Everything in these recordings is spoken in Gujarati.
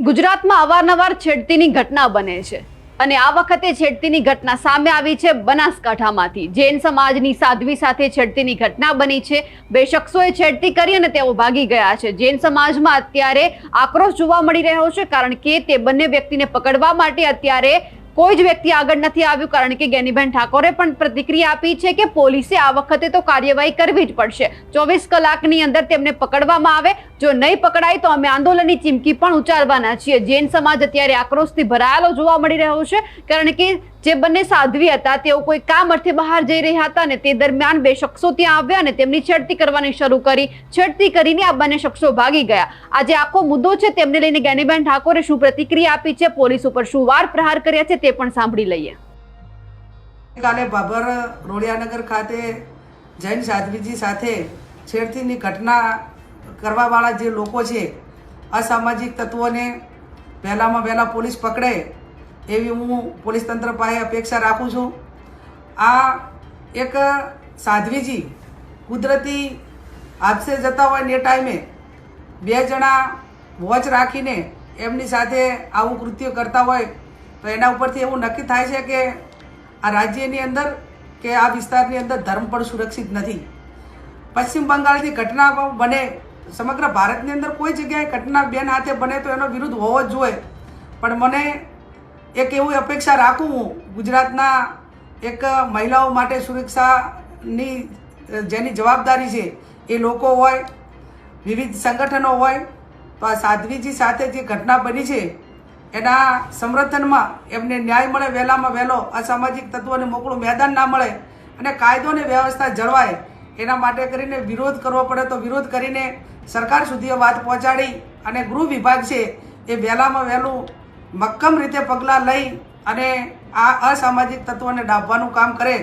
ગુજરાતમાં અવારનવાર છેડતીની ઘટના બને છે અને આ વખતે છેડતીની ઘટના સામે આવી છે બનાસકાંઠામાંથી। જૈન સમાજની સાધ્વી સાથે છેડતીની ઘટના બની છે। બે શખ્સોએ છેડતી કરી અને તેઓ ભાગી ગયા છે। જૈન સમાજમાં અત્યારે આક્રોશ જોવા મળી રહ્યો છે કારણ કે તે બંને વ્યક્તિને પકડવા માટે અત્યારે કોઈ જ વ્યક્તિ આગળ નથી આવ્યું કારણ કે જ્ઞાનીબેન ઠાકોરે પણ પ્રતિક્રિયા આપી છે કે પોલીસે આ વખતે તો કાર્યવાહી કરવી જ પડશે। 24 કલાકની અંદર તેમને પકડવામાં આવે, જો નહીં પકડાય તો અમે આંદોલનની ચીમકી પણ ઉચ્ચારવાના છીએ। જૈન સમાજ અત્યારે આક્રોશથી ભરાયેલો જોવા મળી રહ્યો છે કારણ કે જે બંને સાધ્વી હતા તેઓ કોઈ કામ અર્થે બહાર જઈ રહ્યા હતા અને તે દરમિયાન બે શખ્સો ત્યાં આવ્યા અને તેમની છેડતી કરવાની શરૂ કરી। છેડતી કરીને આ બંને શખ્સો ભાગી ગયા। આજે આખો મુદ્દો છે તેમને લઈને જ્ઞાનીબેન ઠાકોરે શું પ્રતિક્રિયા આપી છે, પોલીસ ઉપર શું વાર પ્રહાર કર્યા છે તે પણ સાંભળી લઈએ। કાલે ભાભર રોડિયાનગર ખાતે જૈન સાધ્વીજી સાથે છેડતીની ઘટના કરવાવાળા જે લોકો છે અસામાજિક તત્વોને વહેલામાં વહેલા પોલીસ પકડે એવી હું પોલીસ તંત્ર પાસે અપેક્ષા રાખું છું। આ એક સાધ્વીજી કુદરતી હાદસે જતા હોય ને એ ટાઈમે બે જણા વોચ રાખીને એમની સાથે આવું કૃત્ય કરતા હોય તો એના ઉપરથી એવું નક્કી થાય છે કે આ રાજ્યની અંદર કે આ વિસ્તારની અંદર ધર્મ પણ સુરક્ષિત નથી। પશ્ચિમ બંગાળથી ઘટના બને, સમગ્ર ભારતની અંદર કોઈ જગ્યાએ ઘટના બેન હાથે બને તો એનો વિરુદ્ધ હોવો જ જોઈએ, પણ મને એક એવી અપેક્ષા રાખું હું ગુજરાતના એક મહિલાઓ માટે સુરક્ષાની જેની જવાબદારી છે એ લોકો હોય, વિવિધ સંગઠનો હોય, તો આ સાધ્વીજી સાથે જે ઘટના બની છે એના સમર્થનમાં એમને ન્યાય મળે, વહેલામાં વહેલો અસામાજિક તત્વોને મોકળું મેદાન ના મળે અને કાયદો અને વ્યવસ્થા જળવાય એના માટે કરીને વિરોધ કરવો પડે તો વિરોધ કરીને સરકાર સુધી વાત પહોંચાડી અને ગૃહ વિભાગ છે એ વહેલામાં વહેલું મક્કમ રીતે પગલાં લઈ અને આ અસામાજિક તત્વોને ડાબવાનું કામ કરે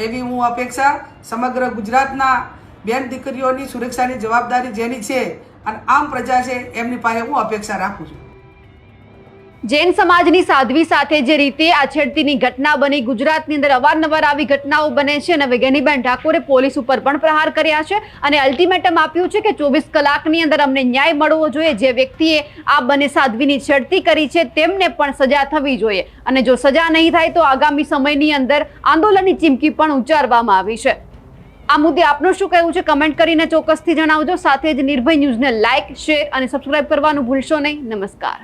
એવી હું અપેક્ષા સમગ્ર ગુજરાતના બેન દીકરીઓની સુરક્ષાની જવાબદારી જેની છે અને આમ પ્રજા છે એમની પાસે હું અપેક્ષા રાખું છું। જૈન સમાજની સાધ્વી સાથે જે રીતે આ છેડતીની ઘટના બની, ગુજરાતની અંદર અવારનવાર આવી ઘટનાઓ બને છે અને હવે જ્ઞાનીબેન ઠાકોરે પોલીસ ઉપર પણ પ્રહાર કર્યા છે અને અલ્ટિમેટમ આપ્યું છે કે 24 કલાકની અંદર અમને ન્યાય મળવો જોઈએ। જે વ્યક્તિએ આ બંને સાધ્વીની છેડતી કરી છે તેમને પણ સજા થવી જોઈએ અને જો સજા નહીં થાય તો આગામી સમયની અંદર આંદોલનની ચીમકી પણ ઉચ્ચારવામાં આવી છે। આ મુદ્દે આપનું શું કહેવું છે કમેન્ટ કરીને ચોક્કસથી જણાવજો। સાથે જ નિર્ભય ન્યૂઝને લાઇક, શેર અને સબસ્ક્રાઇબ કરવાનું ભૂલશો નહીં। નમસ્કાર।